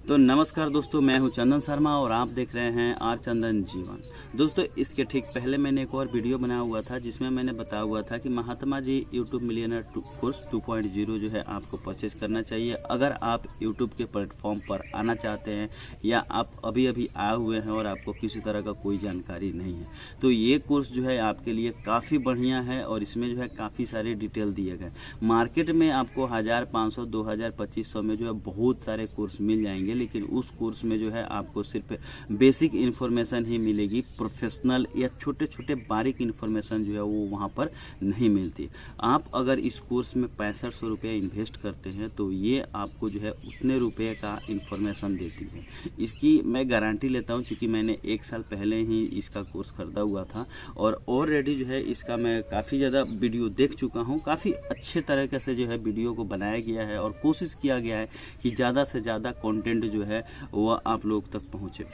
तो नमस्कार दोस्तों, मैं हूं चंदन शर्मा और आप देख रहे हैं आर चंदन जीवन। दोस्तों, इसके ठीक पहले मैंने एक और वीडियो बनाया हुआ था जिसमें मैंने बताया हुआ था कि Mahatma ji YouTube millionaire course 2.0 जो है आपको परचेज करना चाहिए अगर आप यूट्यूब के प्लेटफॉर्म पर आना चाहते हैं या आप अभी अभी आए हुए हैं और आपको किसी तरह का कोई जानकारी नहीं है। तो ये कोर्स जो है आपके लिए काफ़ी बढ़िया है और इसमें जो है काफ़ी सारे डिटेल दिए गए। मार्केट में आपको 1500, 2000, 2500 में जो है बहुत सारे कोर्स मिल जाएंगे, लेकिन उस कोर्स में जो है आपको सिर्फ बेसिक इन्फॉर्मेशन ही मिलेगी। प्रोफेशनल या छोटे छोटे बारीक इन्फॉर्मेशन जो है वो वहाँ पर नहीं मिलती। आप अगर इस कोर्स में 6500 रुपये इन्वेस्ट करते हैं तो ये आपको जो है उतने रुपये का इन्फॉर्मेशन देती है। इसकी मैं गारंटी लेता हूँ क्योंकि मैंने 1 साल पहले ही इसका कोर्स ख़रीदा हुआ था और ऑलरेडी जो है इसका मैं काफ़ी ज़्यादा वीडियो देख चुका हूँ। काफ़ी अच्छे तरीके से जो है वीडियो को बनाया गया है और कोशिश किया गया है कि ज़्यादा से ज़्यादा कंटेंट जो है वह आप लोग तक पहुँचे।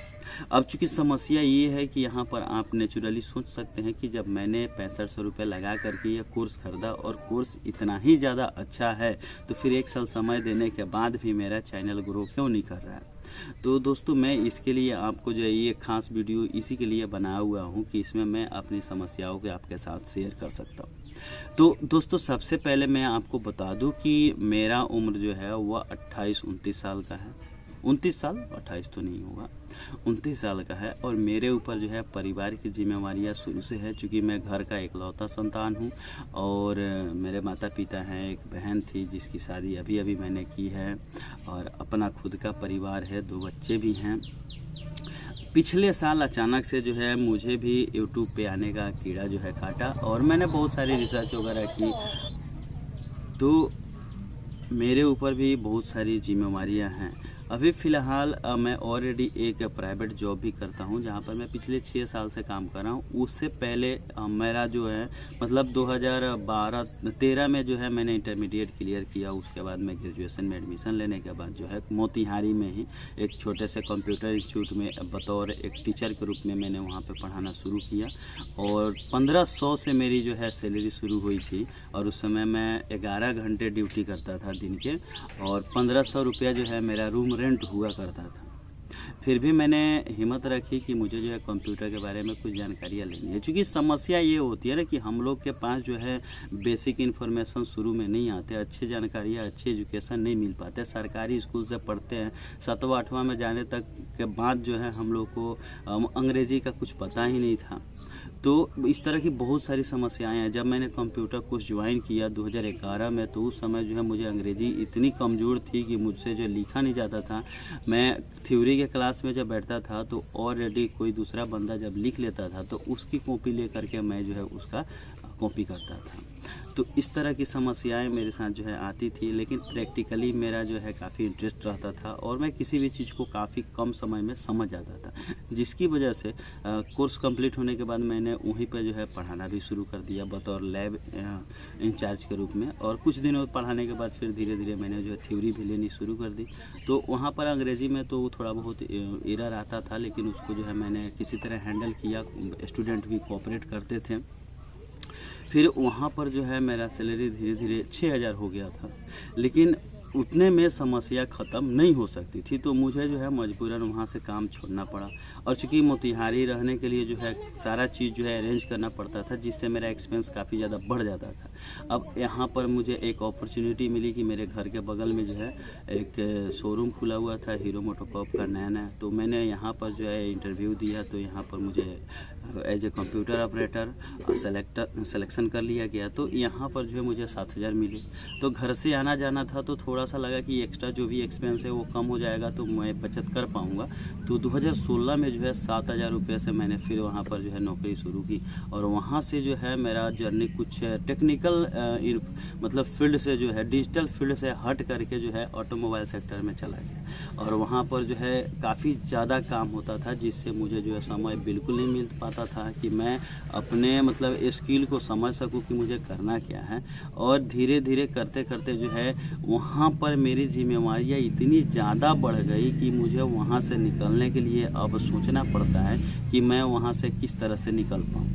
अब चूँकि समस्या ये है कि यहाँ पर आप नेचुरली सोच सकते हैं कि जब मैंने 6500 रुपये लगा करके यह कोर्स ख़रीदा और कोर्स इतना ही ज़्यादा अच्छा है तो फिर 1 साल समय देने के बाद भी मेरा चैनल ग्रो क्यों नहीं कर रहा है। तो दोस्तों, मैं इसके लिए आपको जो है ये खास वीडियो इसी के लिए बनाया हुआ हूँ कि इसमें मैं अपनी समस्याओं को आपके साथ शेयर कर सकता हूँ। तो दोस्तों, सबसे पहले मैं आपको बता दूं कि मेरा उम्र जो है वह 28-29 साल का है। 29 साल, 28 तो नहीं होगा, 29 साल का है और मेरे ऊपर जो है परिवार की जिम्मेवारियां शुरू से है। चूँकि मैं घर का इकलौता संतान हूं और मेरे माता पिता हैं, एक बहन थी जिसकी शादी अभी अभी मैंने की है और अपना खुद का परिवार है, 2 बच्चे भी हैं। पिछले साल अचानक से जो है मुझे भी यूट्यूब पे आने का कीड़ा जो है काटा और मैंने बहुत सारी रिसर्च वगैरह की तो मेरे ऊपर भी बहुत सारी जिम्मेवारियां हैं। अभी फ़िलहाल मैं ऑलरेडी एक प्राइवेट जॉब भी करता हूं जहां पर मैं पिछले 6 साल से काम कर रहा हूं। उससे पहले मेरा जो है मतलब 2012-13 में जो है मैंने इंटरमीडिएट क्लियर किया। उसके बाद मैं ग्रेजुएशन में एडमिशन लेने के बाद जो है मोतिहारी में ही एक छोटे से कंप्यूटर इंस्टीट्यूट में बतौर एक टीचर के रूप में मैंने वहाँ पर पढ़ाना शुरू किया और 1500 से मेरी जो है सैलरी शुरू हुई थी और उस समय मैं 11 घंटे ड्यूटी करता था दिन के और 1500 रुपया जो है मेरा रूम रेंट हुआ करता था। फिर भी मैंने हिम्मत रखी कि मुझे जो है कंप्यूटर के बारे में कुछ जानकारियाँ लेनी है। क्योंकि समस्या ये होती है ना कि हम लोग के पास जो है बेसिक इन्फॉर्मेशन शुरू में नहीं आते, अच्छी जानकारियाँ, अच्छी एजुकेशन नहीं मिल पाते। सरकारी स्कूल से पढ़ते हैं, 7वां 8वां में जाने तक के बाद जो है हम लोग को अंग्रेज़ी का कुछ पता ही नहीं था। तो इस तरह की बहुत सारी समस्याएं हैं। जब मैंने कंप्यूटर कोर्स ज्वाइन किया 2011 में तो उस समय जो है मुझे अंग्रेज़ी इतनी कमज़ोर थी कि मुझसे जो लिखा नहीं जाता था। मैं थ्योरी के क्लास में जब बैठता था तो ऑलरेडी कोई दूसरा बंदा जब लिख लेता था तो उसकी कॉपी ले करके मैं जो है उसका कॉपी करता था। तो इस तरह की समस्याएं मेरे साथ जो है आती थी, लेकिन प्रैक्टिकली मेरा जो है काफ़ी इंटरेस्ट रहता था और मैं किसी भी चीज़ को काफ़ी कम समय में समझ जाता था, जिसकी वजह से कोर्स कंप्लीट होने के बाद मैंने वहीं पर जो है पढ़ाना भी शुरू कर दिया बतौर लैब इंचार्ज के रूप में। और कुछ दिनों पढ़ाने के बाद फिर धीरे धीरे मैंने जो है थ्योरी भी लेनी शुरू कर दी। तो वहाँ पर अंग्रेज़ी में तो थोड़ा बहुत एरर आता था, लेकिन उसको जो है मैंने किसी तरह हैंडल किया। स्टूडेंट भी कोऑपरेट करते थे। फिर वहाँ पर जो है मेरा सैलरी धीरे धीरे 6000 हो गया था, लेकिन उतने में समस्या ख़त्म नहीं हो सकती थी। तो मुझे जो है मजबूरन वहाँ से काम छोड़ना पड़ा और चूँकि मोतिहारी रहने के लिए जो है सारा चीज़ जो है अरेंज करना पड़ता था, जिससे मेरा एक्सपेंस काफ़ी ज़्यादा बढ़ जाता था। अब यहाँ पर मुझे एक अपॉर्चुनिटी मिली कि मेरे घर के बगल में जो है एक शोरूम खुला हुआ था हीरो मोटोकॉर्प का नया। तो मैंने यहाँ पर जो है इंटरव्यू दिया तो यहाँ पर मुझे as a computer operator selection कर लिया गया। तो यहाँ पर जो है मुझे 7000 मिले। तो घर से आना जाना था तो थोड़ा सा लगा कि एक्स्ट्रा जो भी एक्सपेंस है वो कम हो जाएगा तो मैं बचत कर पाऊँगा। तो 2016 में जो है 7000 रुपये से मैंने फिर वहाँ पर जो है नौकरी शुरू की और वहाँ से जो है मेरा जर्नी कुछ टेक्निकल मतलब फील्ड से जो है डिजिटल फील्ड से हट करके जो है ऑटोमोबाइल सेक्टर में चला गया और वहाँ पर जो है काफ़ी ज़्यादा काम होता था, जिससे मुझे जो है समय बिल्कुल नहीं मिल पाता था कि मैं अपने मतलब स्किल को समझ सकूं कि मुझे करना क्या है। और धीरे धीरे करते करते जो है वहाँ पर मेरी जिम्मेवारियाँ इतनी ज़्यादा बढ़ गई कि मुझे वहाँ से निकलने के लिए अब सोचना पड़ता है कि मैं वहाँ से किस तरह से निकल पाऊँ।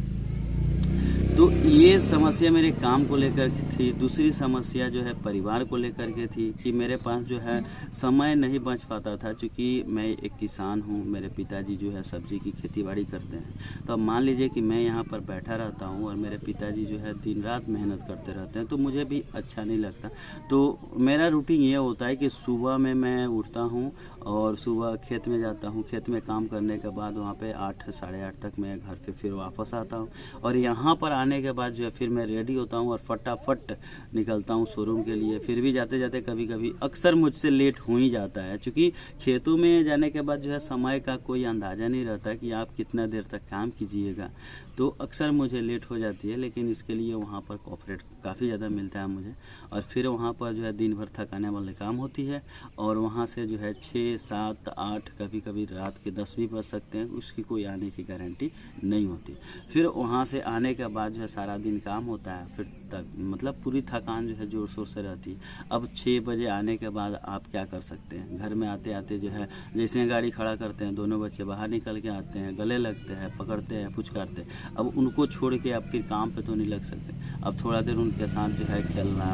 तो ये समस्या मेरे काम को लेकर के थी। दूसरी समस्या जो है परिवार को लेकर के थी कि मेरे पास जो है समय नहीं बच पाता था, क्योंकि मैं एक किसान हूँ। मेरे पिताजी जो है सब्जी की खेतीबाड़ी करते हैं। तो अब मान लीजिए कि मैं यहाँ पर बैठा रहता हूँ और मेरे पिताजी जो है दिन रात मेहनत करते रहते हैं, तो मुझे भी अच्छा नहीं लगता। तो मेरा रूटीन ये होता है कि सुबह में मैं उठता हूँ और सुबह खेत में जाता हूँ। खेत में काम करने के बाद वहाँ पे 8 साढ़े 8 तक मैं घर पे फिर वापस आता हूँ, और यहाँ पर आने के बाद जो है फिर मैं रेडी होता हूँ और फटाफट निकलता हूँ शोरूम के लिए। फिर भी जाते जाते कभी कभी अक्सर मुझसे लेट हो ही जाता है, क्योंकि खेतों में जाने के बाद जो है समय का कोई अंदाज़ा नहीं रहता कि आप कितना देर तक काम कीजिएगा। तो अक्सर मुझे लेट हो जाती है, लेकिन इसके लिए वहाँ पर कॉपरेट काफ़ी ज़्यादा मिलता है मुझे। और फिर वहाँ पर जो है दिन भर थकाने वाले काम होती है, और वहाँ से जो है 6 7 8 कभी कभी रात के 10 भी बज सकते हैं, उसकी कोई आने की गारंटी नहीं होती। फिर वहाँ से आने के बाद जो है सारा दिन काम होता है, फिर मतलब पूरी थकान जो है ज़ोर शोर से रहती है। अब 6 बजे आने के बाद आप क्या कर सकते हैं? घर में आते आते जो है जैसे गाड़ी खड़ा करते हैं, दोनों बच्चे बाहर निकल के आते हैं, गले लगते हैं, पकड़ते हैं, पुचकारते हैं। अब उनको छोड़ के आप फिर काम पे तो नहीं लग सकते। अब थोड़ा देर उनके साथ जो है खेलना,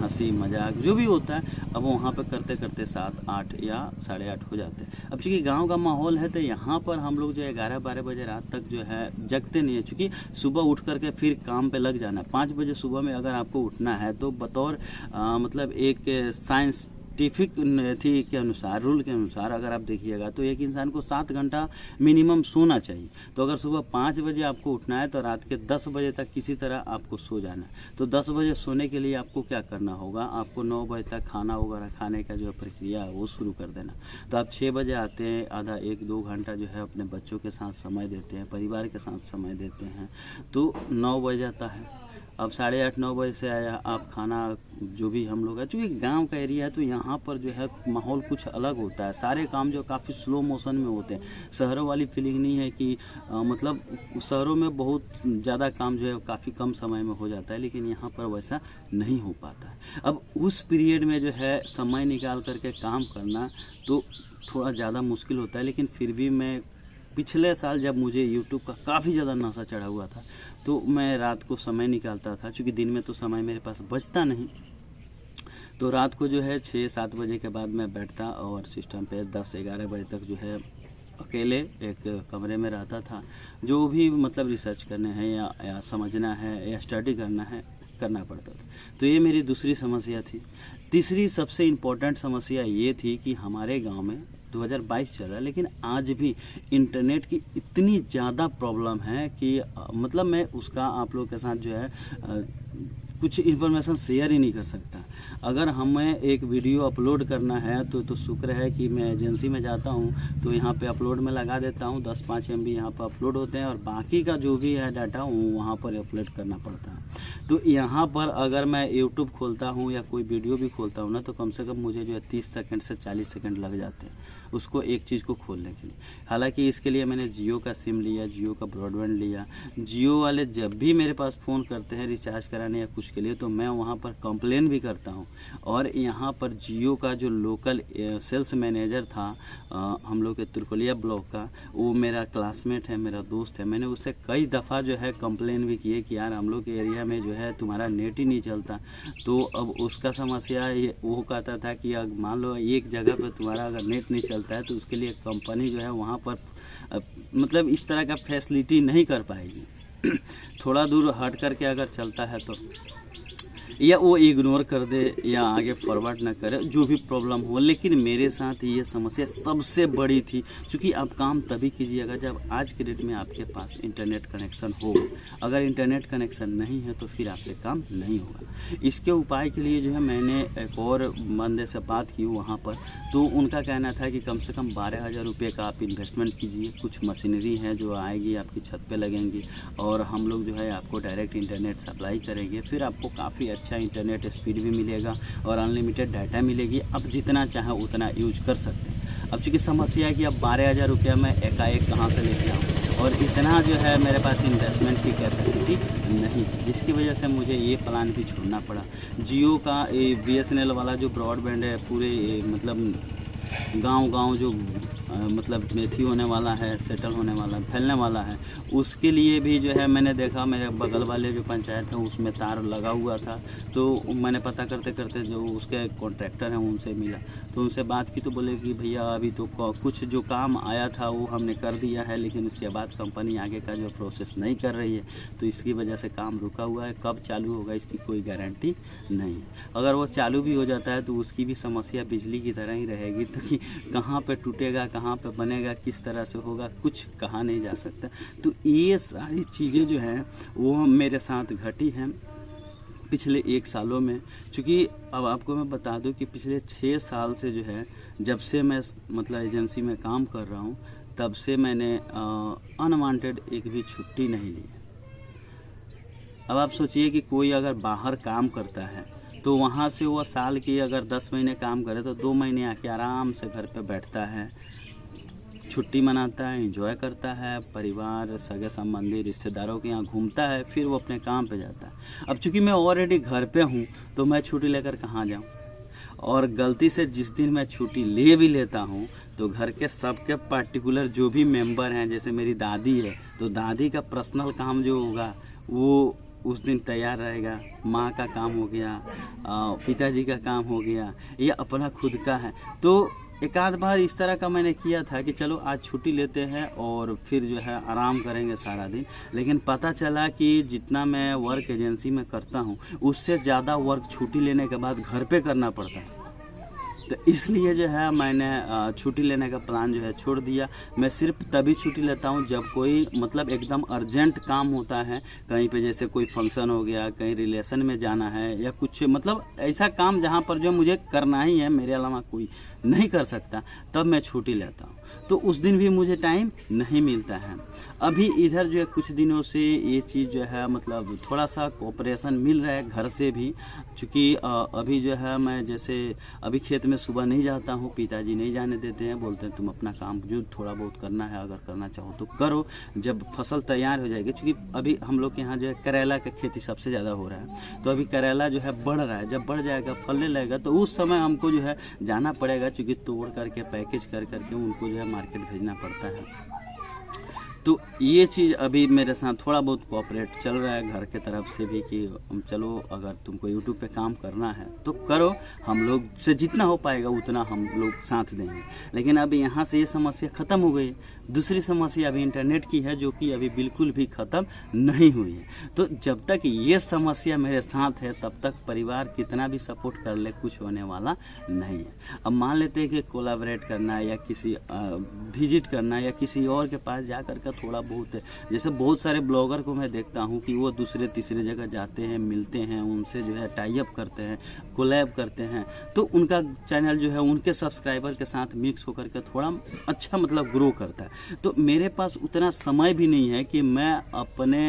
हंसी मजाक जो भी होता है, अब वहाँ पे करते करते 7 8 या साढ़े 8 हो जाते हैं। अब चूँकि गांव का माहौल है, तो यहाँ पर हम लोग जो है 11 12 बजे रात तक जो है जगते नहीं है, चूँकि सुबह उठ करके फिर काम पे लग जाना। 5 बजे सुबह में अगर आपको उठना है तो बतौर मतलब एक साइंस थी के अनुसार, रूल के अनुसार अगर आप देखिएगा तो एक इंसान को 7 घंटा मिनिमम सोना चाहिए। तो अगर सुबह 5 बजे आपको उठना है तो रात के 10 बजे तक किसी तरह आपको सो जाना है। तो 10 बजे सोने के लिए आपको क्या करना होगा? आपको 9 बजे तक खाना वगैरह खाने का जो प्रक्रिया है वो शुरू कर देना। तो आप 6 बजे आते हैं, आधा 1-2 घंटा जो है अपने बच्चों के साथ समय देते हैं, परिवार के साथ समय देते हैं, तो 9 बज जाता है। अब साढ़े 8 9 बजे से आया आप खाना, जो भी हम लोग है, चूँकि गांव का एरिया है तो यहाँ पर जो है माहौल कुछ अलग होता है। सारे काम जो काफ़ी स्लो मोशन में होते हैं। शहरों वाली फीलिंग नहीं है कि मतलब शहरों में बहुत ज़्यादा काम जो है काफ़ी कम समय में हो जाता है, लेकिन यहाँ पर वैसा नहीं हो पाता है। अब उस पीरियड में जो है समय निकाल करके काम करना तो थोड़ा ज़्यादा मुश्किल होता है, लेकिन फिर भी मैं पिछले साल जब मुझे यूट्यूब का काफ़ी ज़्यादा नशा चढ़ा हुआ था, तो मैं रात को समय निकालता था, क्योंकि दिन में तो समय मेरे पास बचता नहीं। तो रात को जो है 6 7 बजे के बाद मैं बैठता और सिस्टम पे 10 11 बजे तक जो है अकेले एक कमरे में रहता था। जो भी मतलब रिसर्च करने हैं या समझना है या स्टडी करना पड़ता था। तो ये मेरी दूसरी समस्या थी। तीसरी सबसे इम्पोर्टेंट समस्या ये थी कि हमारे गांव में 2022 चल रहा है, लेकिन आज भी इंटरनेट की इतनी ज़्यादा प्रॉब्लम है कि मतलब मैं उसका आप लोग के साथ जो है कुछ इन्फॉर्मेशन शेयर ही नहीं कर सकता। अगर हमें एक वीडियो अपलोड करना है तो शुक्र है कि मैं एजेंसी में जाता हूँ, तो यहाँ पे अपलोड में लगा देता हूँ, 10-5 MB यहाँ पर अपलोड होते हैं, और बाकी का जो भी है डाटा वो वहाँ पर अपलोड करना पड़ता है। तो यहाँ पर अगर मैं यूट्यूब खोलता हूँ या कोई वीडियो भी खोलता हूँ ना, तो कम से कम मुझे जो है 30 सेकंड से 40 सेकंड लग जाते हैं उसको एक चीज़ को खोलने के लिए। हालांकि इसके लिए मैंने जियो का सिम लिया, जियो का ब्रॉडबैंड लिया। जियो वाले जब भी मेरे पास फ़ोन करते हैं रिचार्ज कराने या कुछ के लिए, तो मैं वहाँ पर कंप्लेन भी करता हूँ। और यहाँ पर जियो का जो लोकल सेल्स मैनेजर था हम लोग के तुरकोलिया ब्लॉक का, वो मेरा क्लासमेट है, मेरा दोस्त है। मैंने उससे कई दफ़ा जो है कंप्लेन भी किए कि यार हम लोग के एरिया में जो है तुम्हारा नेट ही नहीं चलता। तो अब उसका समस्या वो कहता था कि अगर मान लो एक जगह पर तुम्हारा अगर नेट नहीं चलता है तो उसके लिए कंपनी जो है वहाँ पर मतलब इस तरह का फैसिलिटी नहीं कर पाएगी। थोड़ा दूर हट करके अगर चलता है तो या वो इग्नोर कर दे या आगे फॉरवर्ड ना करे, जो भी प्रॉब्लम हो। लेकिन मेरे साथ ये समस्या सबसे बड़ी थी, क्योंकि आप काम तभी कीजिएगा जब आज के डेट में आपके पास इंटरनेट कनेक्शन हो। अगर इंटरनेट कनेक्शन नहीं है तो फिर आपसे काम नहीं होगा। इसके उपाय के लिए जो है मैंने एक और बंदे से बात की वहाँ पर, तो उनका कहना था कि कम से कम 12,000 रुपये का आप इन्वेस्टमेंट कीजिए। कुछ मशीनरी है जो आएगी आपकी छत पे लगेंगी, और हम लोग जो है आपको डायरेक्ट इंटरनेट सप्लाई करेंगे। फिर आपको काफ़ी अच्छा इंटरनेट स्पीड भी मिलेगा और अनलिमिटेड डाटा मिलेगी। आप जितना चाहें उतना यूज कर सकते हैं। अब चूँकि समस्या है कि अब 12,000 रुपया मैं एकाएक कहाँ से लेके आऊँ, और इतना जो है मेरे पास इन्वेस्टमेंट की कैपेसिटी नहीं, जिसकी वजह से मुझे ये प्लान भी छोड़ना पड़ा। जियो का BSNL वाला जो ब्रॉडबैंड है पूरे मतलब गांव-गांव जो मतलब मेथी होने वाला है, सेटल होने वाला है, फैलने वाला है, उसके लिए भी जो है मैंने देखा मेरे बगल वाले जो पंचायत है उसमें तार लगा हुआ था। तो मैंने पता करते करते जो उसके कॉन्ट्रैक्टर हैं उनसे मिला, तो उनसे बात की तो बोले कि भैया अभी तो कुछ जो काम आया था वो हमने कर दिया है, लेकिन उसके बाद कंपनी आगे का जो प्रोसेस नहीं कर रही है, तो इसकी वजह से काम रुका हुआ है। कब चालू होगा इसकी कोई गारंटी नहीं है। अगर वो चालू भी हो जाता है तो उसकी भी समस्या बिजली की तरह ही रहेगी, तो कि कहाँ पे टूटेगा, कहाँ पे बनेगा, किस तरह से होगा, कुछ कहा नहीं जा सकता। तो ये सारी चीज़ें जो हैं वो मेरे साथ घटी हैं पिछले 1 सालों में। चूँकि अब आपको मैं बता दूं कि पिछले 6 साल से जो है, जब से मैं मतलब एजेंसी में काम कर रहा हूं, तब से मैंने अनवांटेड एक भी छुट्टी नहीं ली। अब आप सोचिए कि कोई अगर बाहर काम करता है तो वहाँ से वो साल की अगर 10 महीने काम करे तो 2 महीने आके आराम से घर पे बैठता है, छुट्टी मनाता है, एंजॉय करता है, परिवार, सगे संबंधी, रिश्तेदारों के यहाँ घूमता है, फिर वो अपने काम पे जाता है। अब चूँकि मैं ऑलरेडी घर पे हूँ तो मैं छुट्टी लेकर कहाँ जाऊँ, और गलती से जिस दिन मैं छुट्टी ले भी लेता हूँ तो घर के सबके पार्टिकुलर जो भी मेंबर हैं, जैसे मेरी दादी है तो दादी का पर्सनल काम जो होगा वो उस दिन तैयार रहेगा, माँ का काम हो गया, पिताजी का काम हो गया, या अपना खुद का है। तो एक आध बार इस तरह का मैंने किया था कि चलो आज छुट्टी लेते हैं और फिर जो है आराम करेंगे सारा दिन, लेकिन पता चला कि जितना मैं वर्क एजेंसी में करता हूँ उससे ज़्यादा वर्क छुट्टी लेने के बाद घर पे करना पड़ता है। तो इसलिए जो है मैंने छुट्टी लेने का प्लान जो है छोड़ दिया। मैं सिर्फ तभी छुट्टी लेता हूँ जब कोई मतलब एकदम अर्जेंट काम होता है, कहीं पे जैसे कोई फंक्शन हो गया, कहीं रिलेशन में जाना है, या कुछ मतलब ऐसा काम जहाँ पर जो मुझे करना ही है, मेरे अलावा कोई नहीं कर सकता, तब मैं छुट्टी लेता हूँ। तो उस दिन भी मुझे टाइम नहीं मिलता है। अभी इधर जो है कुछ दिनों से ये चीज़ जो है मतलब थोड़ा सा कोऑपरेशन मिल रहा है घर से भी, क्योंकि अभी जो है मैं जैसे अभी खेत में सुबह नहीं जाता हूँ, पिताजी नहीं जाने देते हैं, बोलते हैं तुम अपना काम जो थोड़ा बहुत करना है अगर करना चाहो तो करो, जब फसल तैयार हो जाएगी। क्योंकि अभी हम लोग के यहाँ जो है करेला की खेती सबसे ज़्यादा हो रहा है, तो अभी करेला जो है बढ़ रहा है, जब बढ़ जाएगा फलने लगेगा तो उस समय हमको जो है जाना पड़ेगा, क्योंकि तोड़ करके पैकेज कर करके उनको जो है मार्केट भेजना पड़ता है। तो ये चीज़ अभी मेरे साथ थोड़ा बहुत कोऑपरेट चल रहा है घर के तरफ से भी कि चलो अगर तुमको यूट्यूब पे काम करना है तो करो, हम लोग से जितना हो पाएगा उतना हम लोग साथ देंगे। लेकिन अभी यहाँ से ये समस्या ख़त्म हो गई। दूसरी समस्या अभी इंटरनेट की है, जो कि अभी बिल्कुल भी ख़त्म नहीं हुई है। तो जब तक ये समस्या मेरे साथ है तब तक परिवार कितना भी सपोर्ट कर ले कुछ होने वाला नहीं है। अब मान लेते हैं कि कोलैबोरेट करना है या किसी विजिट करना है या किसी और के पास जा कर के थोड़ा बहुत है, जैसे बहुत सारे ब्लॉगर को मैं देखता हूँ कि वो दूसरे तीसरे जगह जाते हैं, मिलते हैं, उनसे जो है टाई अप करते हैं, कोलैब करते हैं, तो उनका चैनल जो है उनके सब्सक्राइबर के साथ मिक्स होकर के थोड़ा अच्छा मतलब ग्रो करता है। तो मेरे पास उतना समय भी नहीं है कि मैं अपने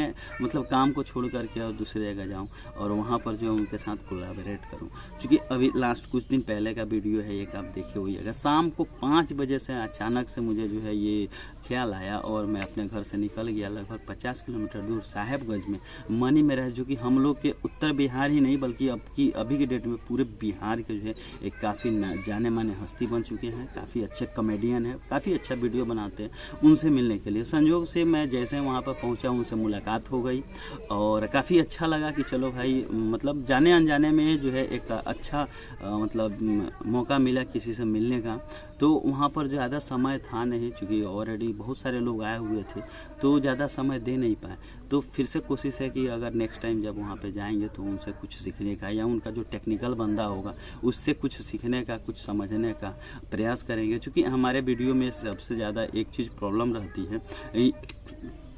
मतलब काम को छोड़ करके और दूसरे जगह जाऊं और वहां पर जो उनके साथ कोलैबोरेट करूं। क्योंकि अभी लास्ट कुछ दिन पहले का वीडियो है एक, आप देखे होइएगा, शाम को 5 बजे से अचानक से मुझे जो है ये ख्याल आया और मैं अपने घर से निकल गया लगभग 50 किलोमीटर दूर साहेबगंज में मनी में रह, जो कि हम लोग के उत्तर बिहार ही नहीं बल्कि अभी के डेट में पूरे बिहार के जो है एक काफ़ी जाने माने हस्ती बन चुके हैं, काफ़ी अच्छे कॉमेडियन हैं, काफ़ी अच्छा वीडियो बनाते हैं। उनसे मिलने के लिए संयोग से मैं जैसे वहाँ पर पहुँचा उनसे मुलाकात हो गई और काफ़ी अच्छा लगा कि चलो भाई मतलब जाने अनजाने में जो है एक अच्छा मतलब मौका मिला किसी से मिलने का। तो वहाँ पर ज़्यादा समय था नहीं, क्योंकि ऑलरेडी बहुत सारे लोग आए हुए थे तो ज़्यादा समय दे नहीं पाए। तो फिर से कोशिश है कि अगर नेक्स्ट टाइम जब वहाँ पे जाएंगे तो उनसे कुछ सीखने का या उनका जो टेक्निकल बंदा होगा उससे कुछ सीखने का, कुछ समझने का प्रयास करेंगे। क्योंकि हमारे वीडियो में सबसे ज़्यादा एक चीज़ प्रॉब्लम रहती है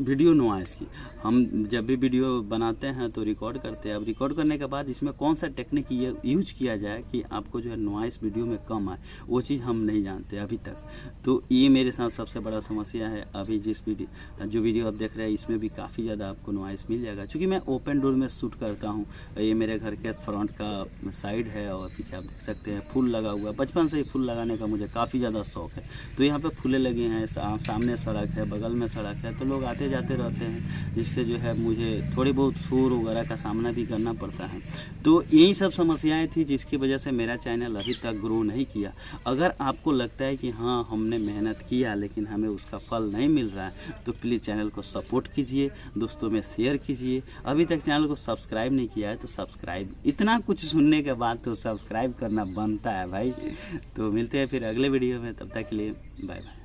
वीडियो नॉइस की। हम जब भी वीडियो बनाते हैं तो रिकॉर्ड करते हैं, अब रिकॉर्ड करने के बाद इसमें कौन सा टेक्निक यूज किया जाए कि आपको जो है नॉइस वीडियो में कम आए, वो चीज़ हम नहीं जानते अभी तक। तो ये मेरे साथ सबसे बड़ा समस्या है। अभी जो वीडियो आप देख रहे हैं इसमें भी काफ़ी ज़्यादा आपको नॉइस मिल जाएगा, क्योंकि मैं ओपन डोर में शूट करता हूँ। ये मेरे घर के फ्रंट का साइड है और पीछे आप देख सकते हैं फूल लगा हुआ है। बचपन से ही फूल लगाने का मुझे काफ़ी ज़्यादा शौक है। तो यहाँ पर फूलें लगे हैं, सामने सड़क है, बगल में सड़क है, तो लोग आते जाते रहते हैं, जिससे जो है मुझे थोड़ी बहुत शोर वगैरह का सामना भी करना पड़ता है। तो यही सब समस्याएं थी जिसकी वजह से मेरा चैनल अभी तक ग्रो नहीं किया। अगर आपको लगता है कि हाँ हमने मेहनत किया लेकिन हमें उसका फल नहीं मिल रहा है, तो प्लीज़ चैनल को सपोर्ट कीजिए, दोस्तों में शेयर कीजिए। अभी तक चैनल को सब्सक्राइब नहीं किया है तो सब्सक्राइब, इतना कुछ सुनने के बाद तो सब्सक्राइब करना बनता है भाई। तो मिलते हैं फिर अगले वीडियो में, तब तक के लिए बाय बाय।